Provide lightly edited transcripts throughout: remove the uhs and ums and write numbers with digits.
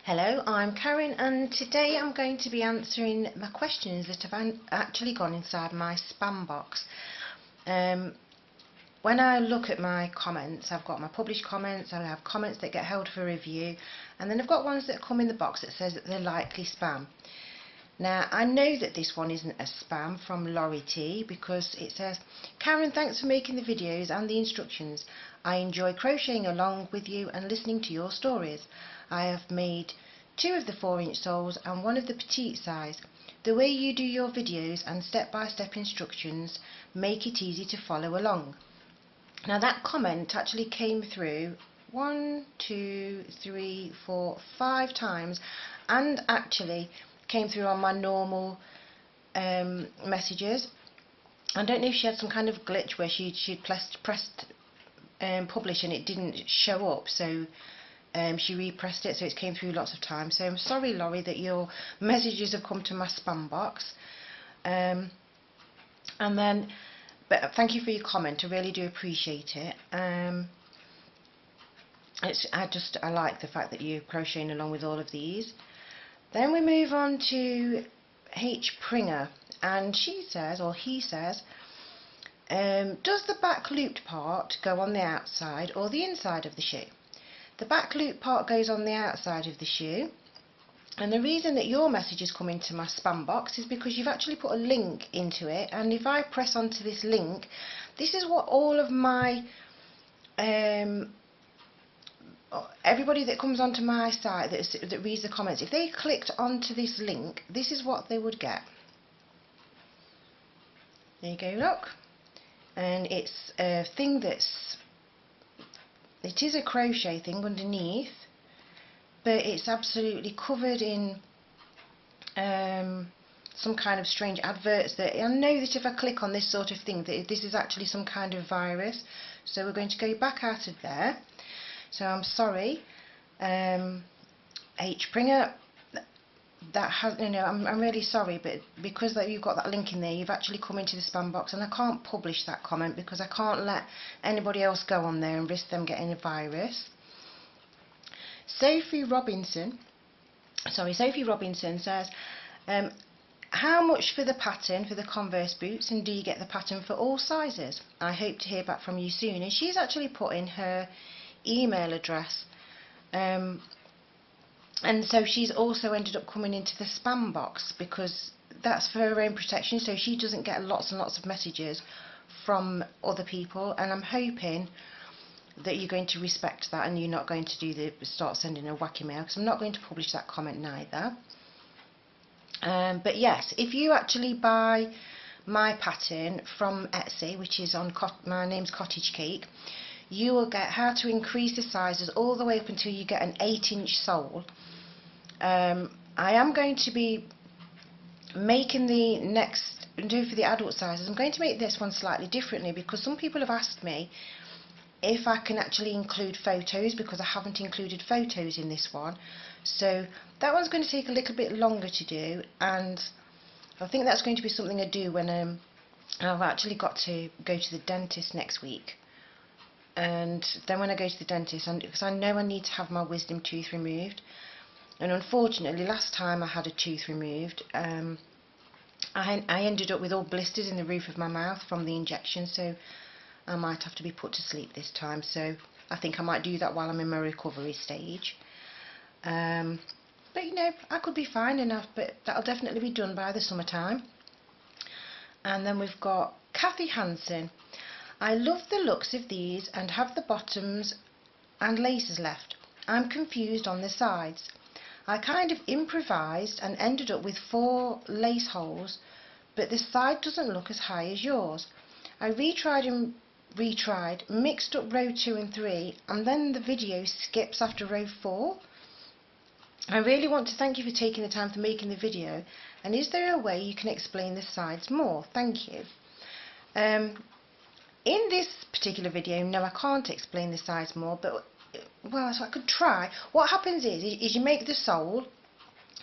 Hello, I'm Karen, and today I'm going to be answering my questions that have actually gone inside my spam box. When I look at my comments, I've got my published comments, I have comments that get held for review, and then I've got ones that come in the box that says that they're likely spam. Now, I know that this one isn't a spam from Laurie T because it says, Karen, thanks for making the videos and the instructions. I enjoy crocheting along with you and listening to your stories. I have made 2 of the 4-inch soles and 1 of the petite size. The way you do your videos and step-by-step instructions make it easy to follow along. Now that comment actually came through 1, 2, 3, 4, 5 times, and actually came through on my normal messages. I don't know if she had some kind of glitch where she'd pressed publish and it didn't show up, so she repressed it, so it came through lots of times. So I'm sorry, Laurie, that your messages have come to my spam box. But thank you for your comment. I really do appreciate it. I like the fact that you're crocheting along with all of these. Then we move on to H. Pringer, and she says, or he says, does the back looped part go on the outside or the inside of the shoe? The back loop part goes on the outside of the shoe, and the reason that your message is coming to my spam box is because you've actually put a link into it, and if I press onto this link, this is what all of my everybody that comes onto my site that reads the comments, if they clicked onto this link, this is what they would get. There you go, look. And it's a thing it is a crochet thing underneath, but it's absolutely covered in some kind of strange adverts that I know that if I click on this sort of thing, that this is actually some kind of virus. So we're going to go back out of there. So I'm sorry, H. Pringer, I'm really sorry, but because you've got that link in there, you've actually come into the spam box, and I can't publish that comment because I can't let anybody else go on there and risk them getting a virus. Sophie Robinson says, how much for the pattern for the Converse boots, and do you get the pattern for all sizes? I hope to hear back from you soon. And she's actually put in her email address, and so she's also ended up coming into the spam box because that's for her own protection, so she doesn't get lots and lots of messages from other people. And I'm hoping that you're going to respect that and you're not going to start sending a wacky mail, because I'm not going to publish that comment neither. But yes, if you actually buy my pattern from Etsy, which is on my name's Cottage Cake, you will get how to increase the sizes all the way up until you get an 8-inch sole. I am going to be making the next for the adult sizes. I'm going to make this one slightly differently because some people have asked me if I can actually include photos, because I haven't included photos in this one. So that one's going to take a little bit longer to do, and I think that's going to be something I do when I've actually got to go to the dentist next week. And then when I go to the dentist, because I know I need to have my wisdom tooth removed, and unfortunately last time I had a tooth removed, I ended up with all blisters in the roof of my mouth from the injection, so I might have to be put to sleep this time. So I think I might do that while I'm in my recovery stage. But you know, I could be fine enough, but that'll definitely be done by the summertime. And then we've got Kathy Hansen. I love the looks of these and have the bottoms and laces left. I'm confused on the sides. I kind of improvised and ended up with 4 lace holes, but the side doesn't look as high as yours. I retried and retried, mixed up row 2 and 3, and then the video skips after row 4. I really want to thank you for taking the time for making the video, and is there a way you can explain the sides more? Thank you. In this particular video, no, I can't explain the sides more, but well, so I could try. What happens is you make the sole,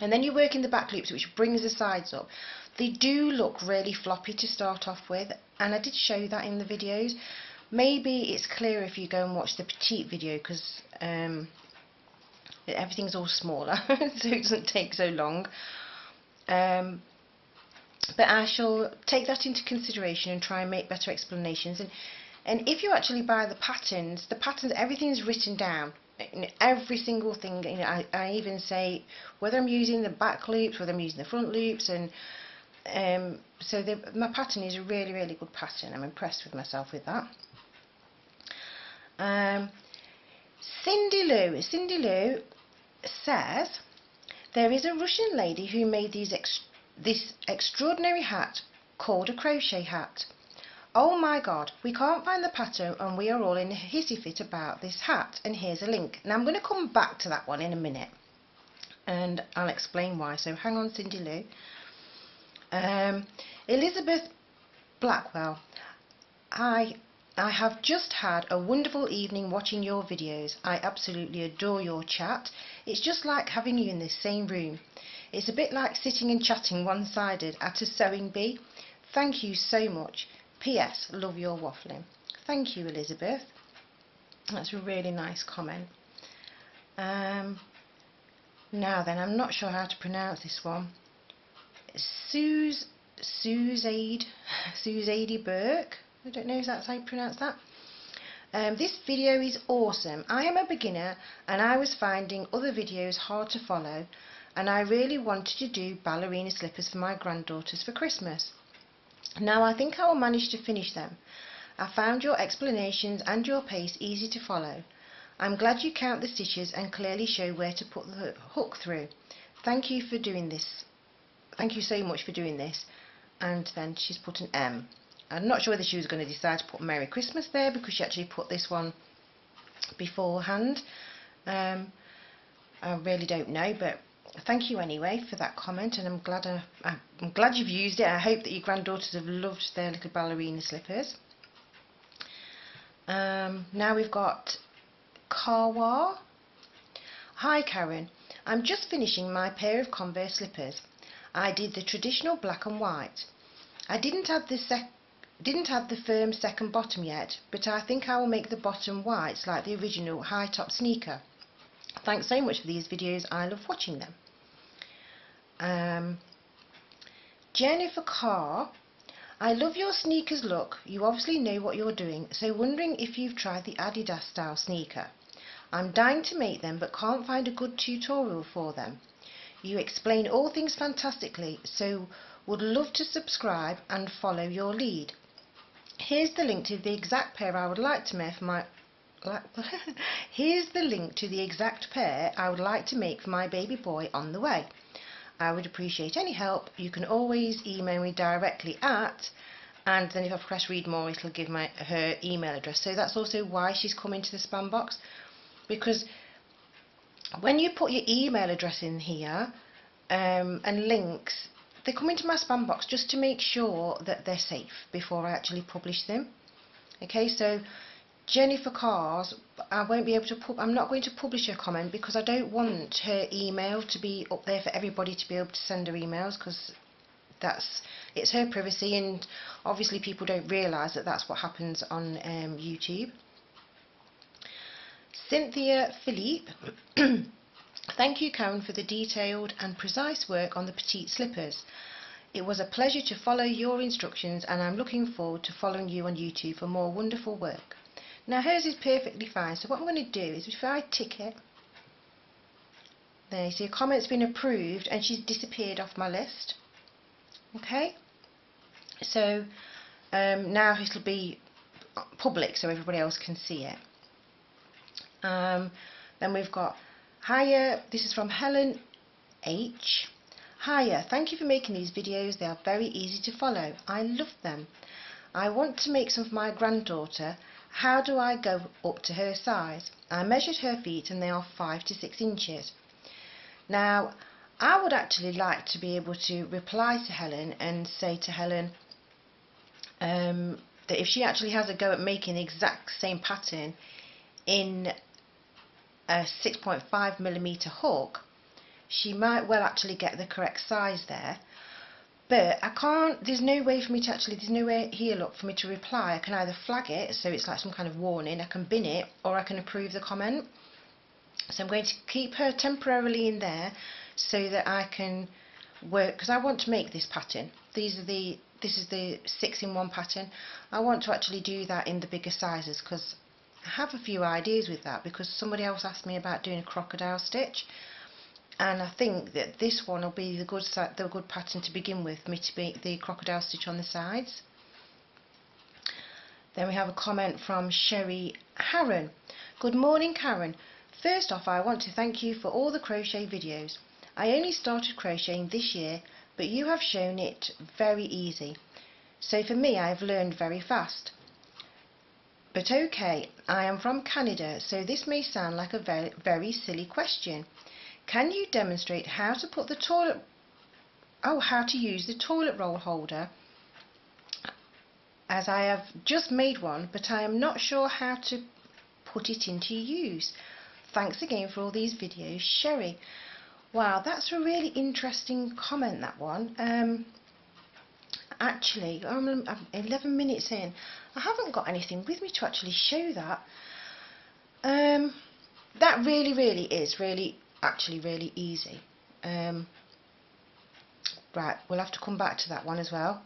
and then you work in the back loops, which brings the sides up. They do look really floppy to start off with, and I did show that in the videos. Maybe it's clearer if you go and watch the petite video, because everything's all smaller so it doesn't take so long. But I shall take that into consideration and try and make better explanations. And if you actually buy the patterns, everything's written down. Every single thing, I even say whether I'm using the back loops, whether I'm using the front loops, and so my pattern is a really, really good pattern. I'm impressed with myself with that. Cindy Lou says there is a Russian lady who made this extraordinary hat called a crochet hat. Oh my god, we can't find the pattern and we are all in a hissy fit about this hat, and here's a link. Now I'm going to come back to that one in a minute and I'll explain why, so hang on, Cindy Lou. Elizabeth Blackwell, I have just had a wonderful evening watching your videos. I absolutely adore your chat. It's just like having you in the same room. It's a bit like sitting and chatting one-sided at a sewing bee. Thank you so much. P.S. Love your waffling. Thank you, Elizabeth. That's a really nice comment. Now then, I'm not sure how to pronounce this one. Suzaide Burke. I don't know if that's how you pronounce that. This video is awesome. I am a beginner and I was finding other videos hard to follow, and I really wanted to do ballerina slippers for my granddaughters for Christmas. Now I think I will manage to finish them. I found your explanations and your pace easy to follow. I'm glad you count the stitches and clearly show where to put the hook through. Thank you for doing this. Thank you so much for doing this. And then she's put an M. I'm not sure whether she was going to decide to put Merry Christmas there because she actually put this one beforehand. I really don't know, but thank you anyway for that comment, and I'm glad you've used it. I hope that your granddaughters have loved their little ballerina slippers. Now we've got Kawa. Hi Karen, I'm just finishing my pair of Converse slippers. I did the traditional black and white. I didn't have the firm second bottom yet, but I think I will make the bottom whites like the original high top sneaker. Thanks so much for these videos, I love watching them. Jennifer Carr, I love your sneakers look. You obviously know what you're doing, so wondering if you've tried the Adidas style sneaker. I'm dying to make them but can't find a good tutorial for them. You explain all things fantastically, so would love to subscribe and follow your lead. Here's the link to the exact pair I would like to make for my Here's the link to the exact pair I would like to make for my baby boy on the way. I would appreciate any help. You can always email me directly at, and then if I press read more it'll give her email address. So that's also why she's come into the spam box, because when you put your email address in here and links, they come into my spam box just to make sure that they're safe before I actually publish them. Okay, so Jennifer Carr's, I'm not going to publish her comment because I don't want her email to be up there for everybody to be able to send her emails, because it's her privacy, and obviously people don't realise that that's what happens on YouTube. Cynthia Philippe, thank you Karen for the detailed and precise work on the petite slippers. It was a pleasure to follow your instructions, and I'm looking forward to following you on YouTube for more wonderful work. Now hers is perfectly fine, so what I'm going to do is if I tick it, there you see a comment's been approved and she's disappeared off my list. Okay, so now it'll be public so everybody else can see it. Then we've got, hiya, this is from Helen H. Hiya, thank you for making these videos, they are very easy to follow. I love them. I want to make some for my granddaughter. How do I go up to her size? I measured her feet and they are 5 to 6 inches. Now, I would actually like to be able to reply to Helen and say to Helen that if she actually has a go at making the exact same pattern in a 6.5mm hook, she might well actually get the correct size there. But I can't, there's no way for me to actually, there's nowhere here, look, for me to reply. I can either flag it, so it's like some kind of warning, I can bin it, or I can approve the comment. So I'm going to keep her temporarily in there so that I can work, because I want to make this pattern. This is the 6-in-1 pattern. I want to actually do that in the bigger sizes because I have a few ideas with that, because somebody else asked me about doing a crocodile stitch, and I think that this one will be the good pattern to begin with, me to make the crocodile stitch on the sides. Then we have a comment from Sherry Harron. Good morning, Karen. First off, I want to thank you for all the crochet videos. I only started crocheting this year, but you have shown it very easy. So for me, I have learned very fast. But okay, I am from Canada, so this may sound like a very silly question. Can you demonstrate how to put the how to use the toilet roll holder, as I have just made one, but I am not sure how to put it into use. Thanks again for all these videos, Sherry. Wow, that's a really interesting comment, that one. Actually, I'm 11 minutes in. I haven't got anything with me to actually show that. That really is actually really easy. Right, we'll have to come back to that one as well.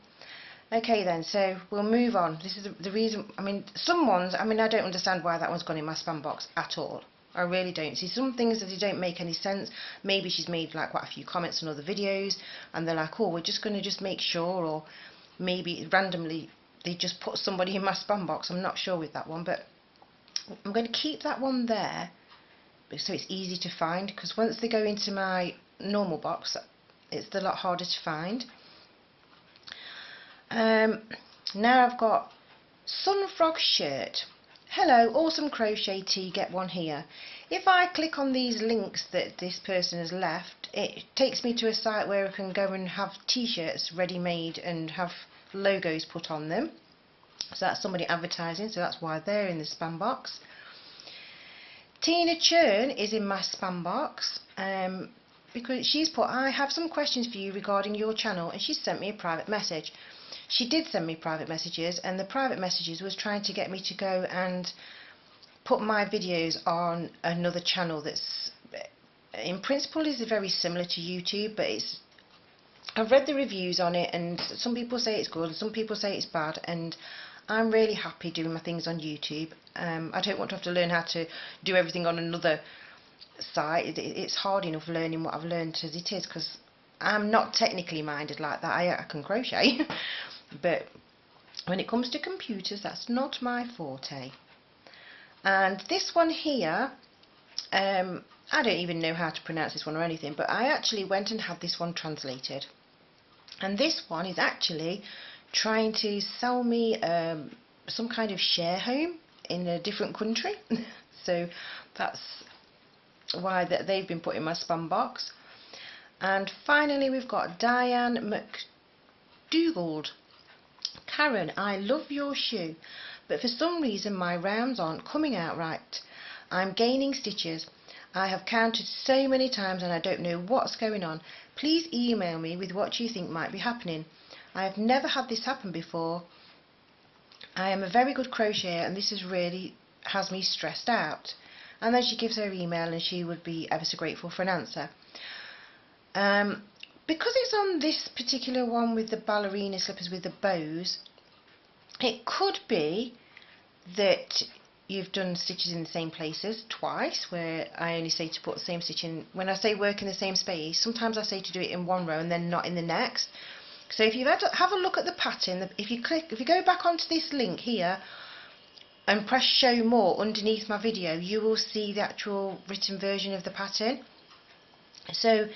Okay then, so we'll move on. This is the reason, I mean, some ones, I don't understand why that one's gone in my spam box at all. I really don't. See, some things that don't make any sense. Maybe she's made like quite a few comments on other videos and they're like, oh, we're just going to just make sure, or maybe randomly they just put somebody in my spam box. I'm not sure with that one, but I'm going to keep that one there so it's easy to find, because once they go into my normal box, it's a lot harder to find. Now I've got Sunfrog shirt. Hello, awesome crochet tee, get one here. If I click on these links that this person has left, it takes me to a site where I can go and have t-shirts ready made and have logos put on them. So that's somebody advertising, so that's why they're in the spam box. Tina Churn is in my spam box because she's put, I have some questions for you regarding your channel, and she sent me a private message. She did send me private messages, and the private messages was trying to get me to go and put my videos on another channel that's in principle is very similar to YouTube, but I've read the reviews on it, and some people say it's good and some people say it's bad, and I'm really happy doing my things on YouTube. I don't want to have to learn how to do everything on another site. It's hard enough learning what I've learned as it is, because I'm not technically minded like that. I can crochet but when it comes to computers, that's not my forte. And this one here, I don't even know how to pronounce this one or anything, but I actually went and had this one translated, and this one is actually trying to sell me some kind of share home in a different country so that's why they've been put in my spam box. And finally we've got Diane McDougald. Karen, I love your shoe, but for some reason my rounds aren't coming out right. I'm gaining stitches. I have counted so many times and I don't know what's going on. Please email me with what you think might be happening. I have never had this happen before. I am a very good crocheter and this has me stressed out. And then she gives her email and she would be ever so grateful for an answer. Because it's on this particular one with the ballerina slippers with the bows, it could be that you've done stitches in the same places twice, where I only say to put the same stitch in. When I say work in the same space, sometimes I say to do it in one row and then not in the next. So if you have a look at the pattern, if you go back onto this link here and press show more underneath my video, you will see the actual written version of the pattern. So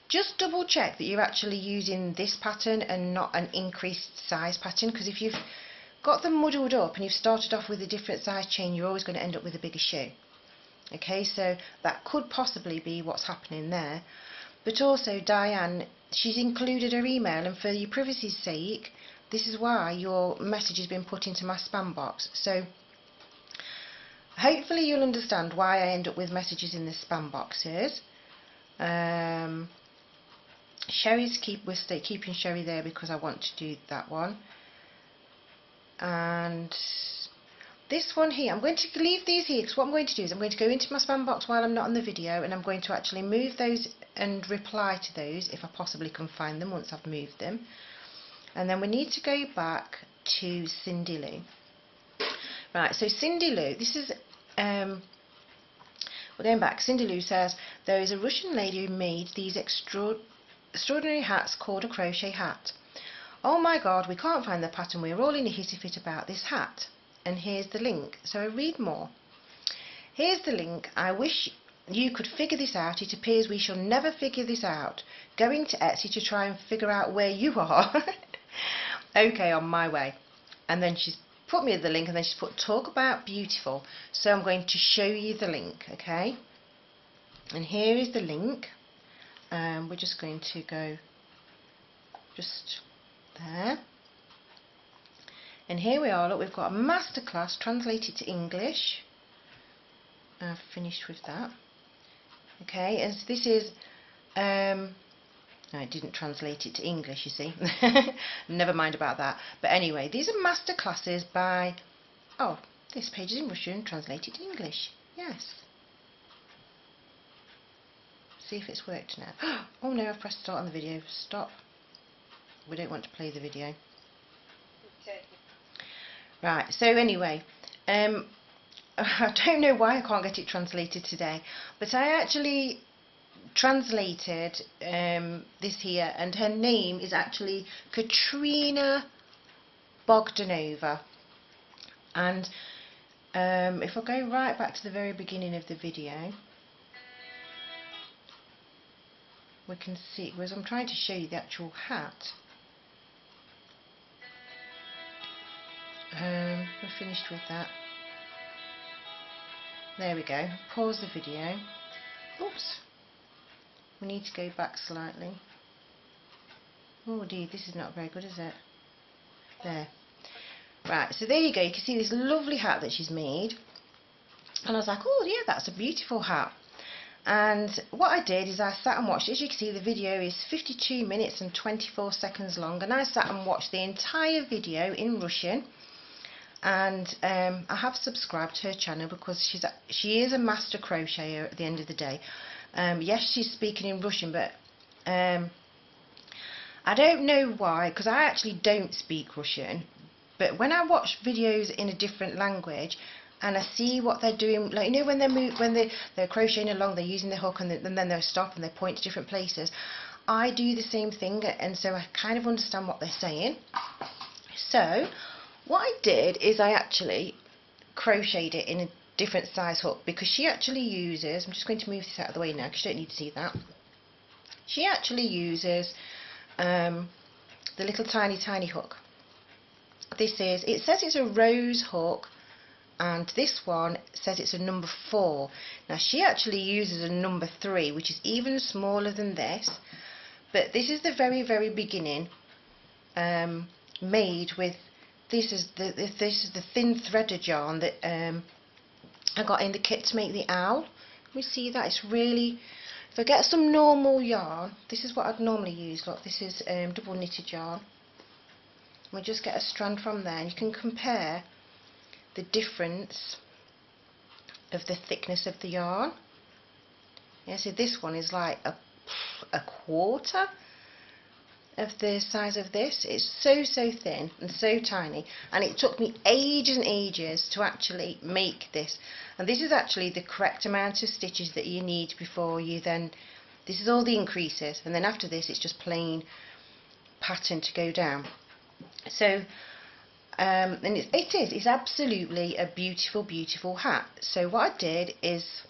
just double check that you're actually using this pattern and not an increased size pattern, because if you've got them muddled up and you've started off with a different size chain, you're always going to end up with a bigger shoe. Okay, so that could possibly be what's happening there. But also Diane, she's included her email, and for your privacy's sake, this is why your message has been put into my spam box. So hopefully you'll understand why I end up with messages in the spam boxes. We're keeping Sherry there because I want to do that one. And this one here, I'm going to leave these here because what I'm going to do is I'm going to go into my spam box while I'm not on the video, and I'm going to actually move those and reply to those if I possibly can find them once I've moved them. And then we need to go back to Cindy Lou. Right, so Cindy Lou, this is, we're going back. Cindy Lou says, there is a Russian lady who made these extraordinary hats called a crochet hat. Oh my god, we can't find the pattern, we're all in a hissy fit about this hat. And here's the link, so I read more. Here's the link. I wish you could figure this out. It appears we shall never figure this out. Going to Etsy to try and figure out where you are. Okay, on my way. And then she's put me the link, and then she's put talk about beautiful. So I'm going to show you the link, okay? And here is the link. We're just going to go just there. And here we are, look, we've got a masterclass translated to English. I've finished with that. Okay, and so this is, no, it didn't translate it to English, you see. Never mind about that. But anyway, these are masterclasses by, oh, this page is in Russian, translated to English. Yes. See if it's worked now. Oh no, I've pressed start on the video. Stop. We don't want to play the video. Okay. Right, so anyway, I don't know why I can't get it translated today, but I actually translated this here, and her name is actually Katrina Bogdonova. And if I go right back to the very beginning of the video, we can see, because I'm trying to show you the actual hat. We're finished with that. There we go. Pause the video. Oops. We need to go back slightly. Oh dear, this is not very good, is it? There. Right, so there you go. You can see this lovely hat that she's made. And I was like, oh yeah, that's a beautiful hat. And what I did is I sat and watched. As you can see, the video is 52 minutes and 24 seconds long. And I sat and watched the entire video in Russian. And I have subscribed to her channel because she is a master crocheter at the end of the day. Yes, she's speaking in Russian, but I don't know why, because I actually don't speak Russian. But when I watch videos in a different language and I see what they're doing, like, you know, when they're crocheting along, they're using the hook, and then they'll stop and they point to different places. I do the same thing, and so I kind of understand what they're saying. So what I did is I actually crocheted it in a different size hook, because she actually uses, I'm just going to move this out of the way now because you don't need to see that. She actually uses the little tiny hook. This is, it says it's a rose hook, and this one says it's a number 4. Now she actually uses a number 3, which is even smaller than this, but this is the very beginning, made with, this is the thin threaded yarn that I got in the kit to make the owl. Can we see that? It's really, if I get some normal yarn, this is what I'd normally use. Look, this is double knitted yarn. We just get a strand from there, and you can compare the difference of the thickness of the yarn. Yeah, so this one is like a quarter of the size of this. It's so thin and so tiny, and it took me ages and ages to actually make this. And this is actually the correct amount of stitches that you need before you then, this is all the increases, and then after this it's just plain pattern to go down. So and it's absolutely a beautiful hat. So what I did is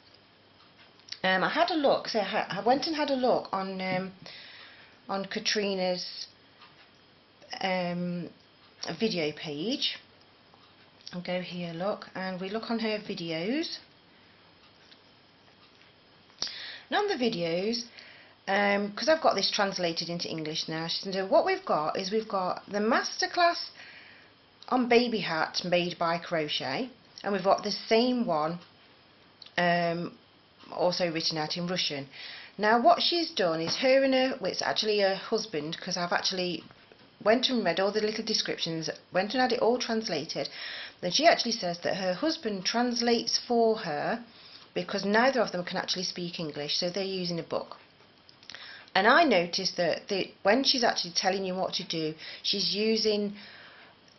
I had a look, so I went and had a look on Katrina's video page. I'll go here, look, and we look on her videos. And on the videos, because I've got this translated into English now, so what we've got is we've got the masterclass on baby hat made by Crochet, and we've got the same one also written out in Russian. Now what she's done is her and her, well, it's actually her husband, because I've actually went and read all the little descriptions, went and had it all translated, Then she actually says that her husband translates for her because neither of them can actually speak English, so they're using a book. And I noticed that when she's actually telling you what to do, she's using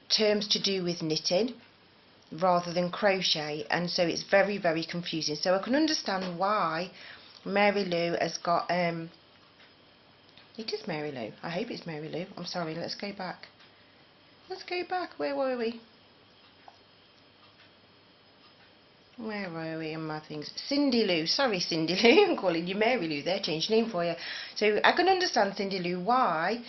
terms to do with knitting rather than crochet, and so it's very, very confusing. So I can understand why Mary Lou has got it is Mary Lou. I hope it's Mary Lou. I'm sorry, let's go back. Where were we? Where are we in my things? Cindy Lou. Sorry, Cindy Lou. I'm calling you Mary Lou there. Changed name for you. So I can understand, Cindy Lou, why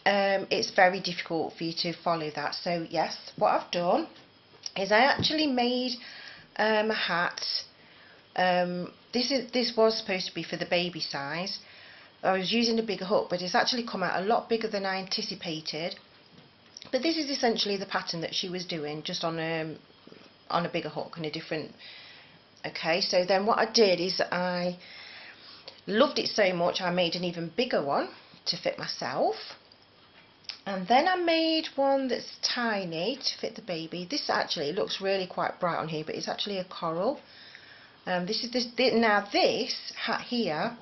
it's very difficult for you to follow that. So yes, what I've done is I actually made a hat. This was supposed to be for the baby size. I was using a bigger hook, but it's actually come out a lot bigger than I anticipated. But this is essentially the pattern that she was doing, just on a bigger hook and a different. Okay, so then what I did is I loved it so much I made an even bigger one to fit myself, and then I made one that's tiny to fit the baby. This actually looks really quite bright on here, but it's actually a coral. Now this hat here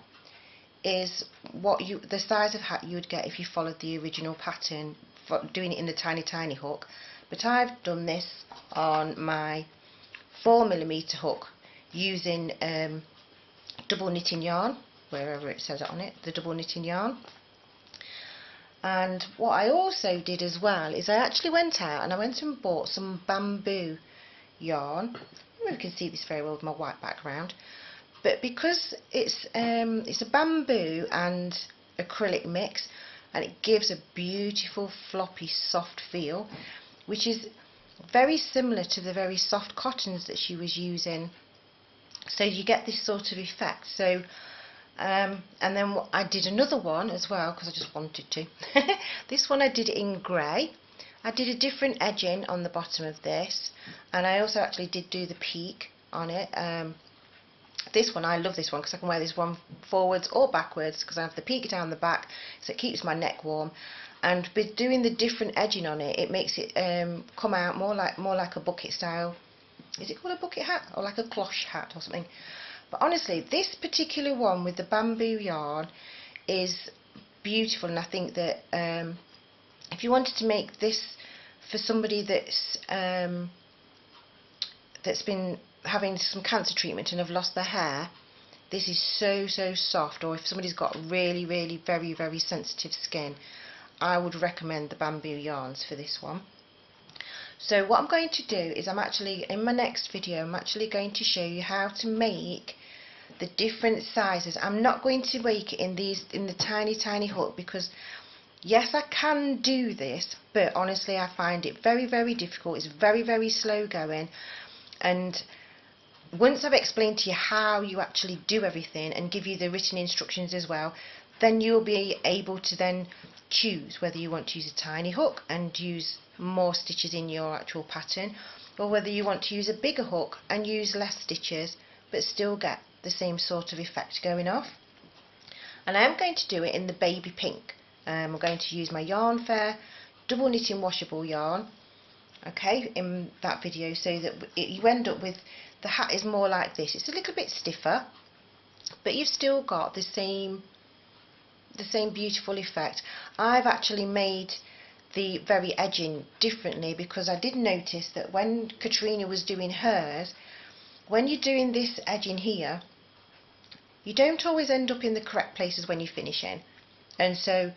is the size of hat you would get if you followed the original pattern for doing it in the tiny hook. But I've done this on my 4mm hook using double knitting yarn, wherever it says it on it, the double knitting yarn. And what I also did as well is I actually went out and I went and bought some bamboo yarn. I don't know if you can see this very well with my white background, but because it's a bamboo and acrylic mix, and it gives a beautiful floppy soft feel, which is very similar to the very soft cottons that she was using, so you get this sort of effect. So and then I did another one as well because I just wanted to. This one I did it in grey. I did a different edging on the bottom of this, and I also actually did do the peak on it. This one, I love this one because I can wear this one forwards or backwards because I have the peak down the back, so it keeps my neck warm. And with doing the different edging on it, it makes it come out more like a bucket style. Is it called a bucket hat or like a cloche hat or something? But honestly, this particular one with the bamboo yarn is beautiful, and I think that if you wanted to make this for somebody that's been having some cancer treatment and have lost their hair, this is so soft. Or if somebody's got really very sensitive skin, I would recommend the bamboo yarns for this one. So what I'm going to do is in my next video I'm actually going to show you how to make the different sizes. I'm not going to make it in the tiny hook because yes, I can do this, but honestly I find it very difficult. It's very slow going, and once I've explained to you how you actually do everything and give you the written instructions as well, then you'll be able to then choose whether you want to use a tiny hook and use more stitches in your actual pattern, or whether you want to use a bigger hook and use less stitches but still get the same sort of effect going off. And I am going to do it in the baby pink. I'm going to use my Yarn Fair double knitting washable yarn, okay, in that video, so that you end up with the hat is more like this. It's a little bit stiffer, but you've still got the same beautiful effect. I've actually made the very edging differently because I did notice that when Katrina was doing hers, when you're doing this edging here, you don't always end up in the correct places when you're finishing, and so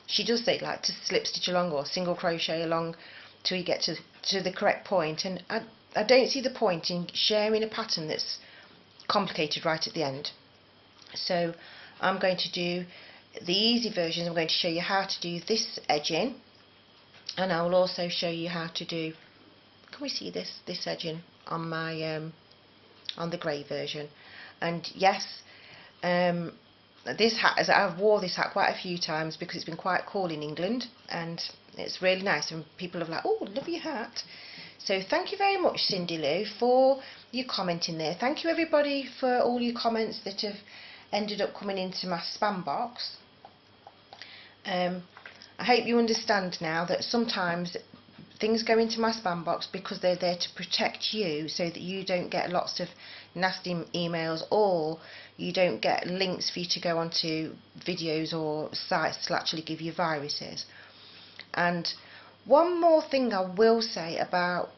she does say like to slip stitch along or single crochet along till you get to the correct point, and I don't see the point in sharing a pattern that's complicated right at the end. So I'm going to do the easy version. I'm going to show you how to do this edging, and I will also show you how to do, can we see this edging on my on the grey version. And yes, this hat, I've wore this hat quite a few times because it's been quite cool in England, and it's really nice, and people have like, oh, love your hat. So thank you very much, Cindy Lou, for your commenting there. Thank you everybody for all your comments that have ended up coming into my spam box. I hope you understand now that sometimes things go into my spam box because they're there to protect you, so that you don't get lots of nasty emails, or you don't get links for you to go onto videos or sites to actually give you viruses. And one more thing I will say about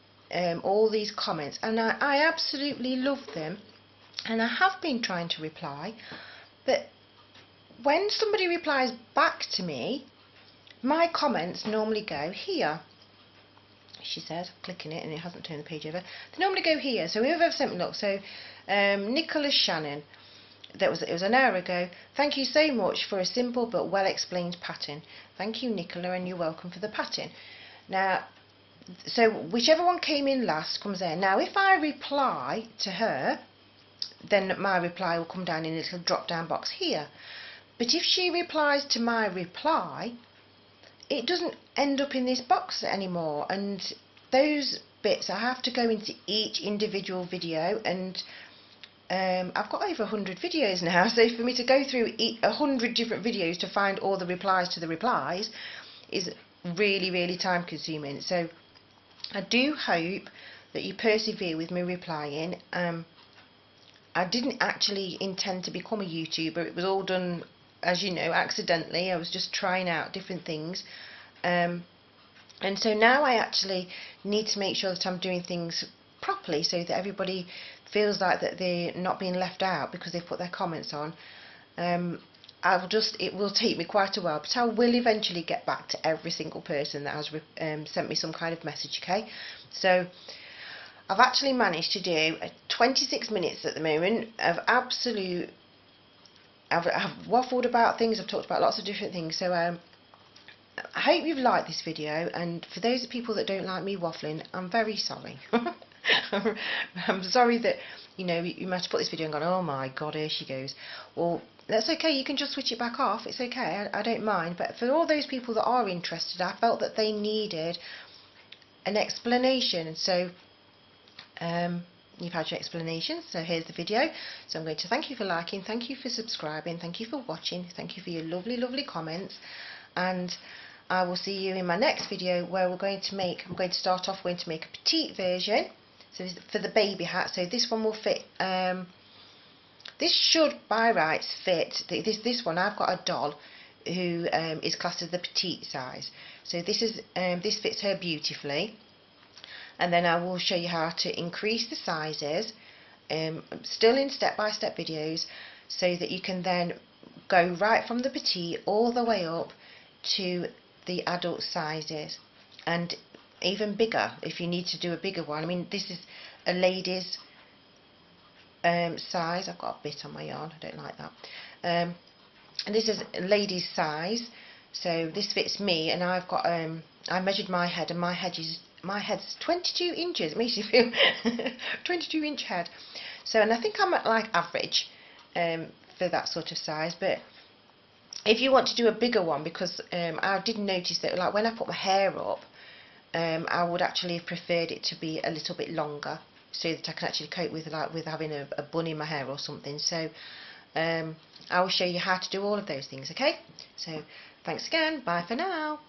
all these comments, and I absolutely love them, and I have been trying to reply, but when somebody replies back to me, my comments normally go here. She says, I'm clicking it and it hasn't turned the page over. They normally go here. So whoever sent me, look, so Nicholas Shannon, it was an hour ago. Thank you so much for a simple but well explained pattern. Thank you, Nicola, and you're welcome for the pattern. Now, so whichever one came in last comes there. Now, if I reply to her, then my reply will come down in a little drop down box here. But if she replies to my reply, it doesn't end up in this box anymore, and those bits I have to go into each individual video, and I've got over 100 videos now, so for me to go through 100 different videos to find all the replies to the replies is really time consuming. So I do hope that you persevere with me replying. I didn't actually intend to become a YouTuber. It was all done, as you know, accidentally. I was just trying out different things, and so now I actually need to make sure that I'm doing things properly, so that everybody feels like that they're not being left out because they put their comments on. It will take me quite a while, but I will eventually get back to every single person that has sent me some kind of message. Okay, so I've actually managed to do 26 minutes at the moment of absolute. I've waffled about things, I've talked about lots of different things, so I hope you've liked this video, and for those people that don't like me waffling, I'm very sorry. I'm sorry that, you know, you might have put this video and gone, oh my god, here she goes. Well, that's okay, you can just switch it back off, it's okay, I don't mind, but for all those people that are interested, I felt that they needed an explanation, so you've had your explanation, so here's the video. So I'm going to thank you for liking, thank you for subscribing, thank you for watching, thank you for your lovely comments, and I will see you in my next video, where I'm going to start off going to make a petite version, so for the baby hat. So this one will fit, this should by rights fit, this one I've got a doll who is classed as the petite size, so this fits her beautifully. And then I will show you how to increase the sizes, still in step-by-step videos, so that you can then go right from the petite all the way up to the adult sizes, and even bigger if you need to do a bigger one. I mean, this is a lady's size. I've got a bit on my yarn, I don't like that. And this is a lady's size, so this fits me, and I've got I measured my head, and my head's 22 inches. It makes you feel 22 inch head. So, and I think I'm at like average for that sort of size. But if you want to do a bigger one, because I did notice that, like, when I put my hair up, I would actually have preferred it to be a little bit longer, so that I can actually cope with having a bun in my hair or something. So I will show you how to do all of those things. Okay, so thanks again, bye for now.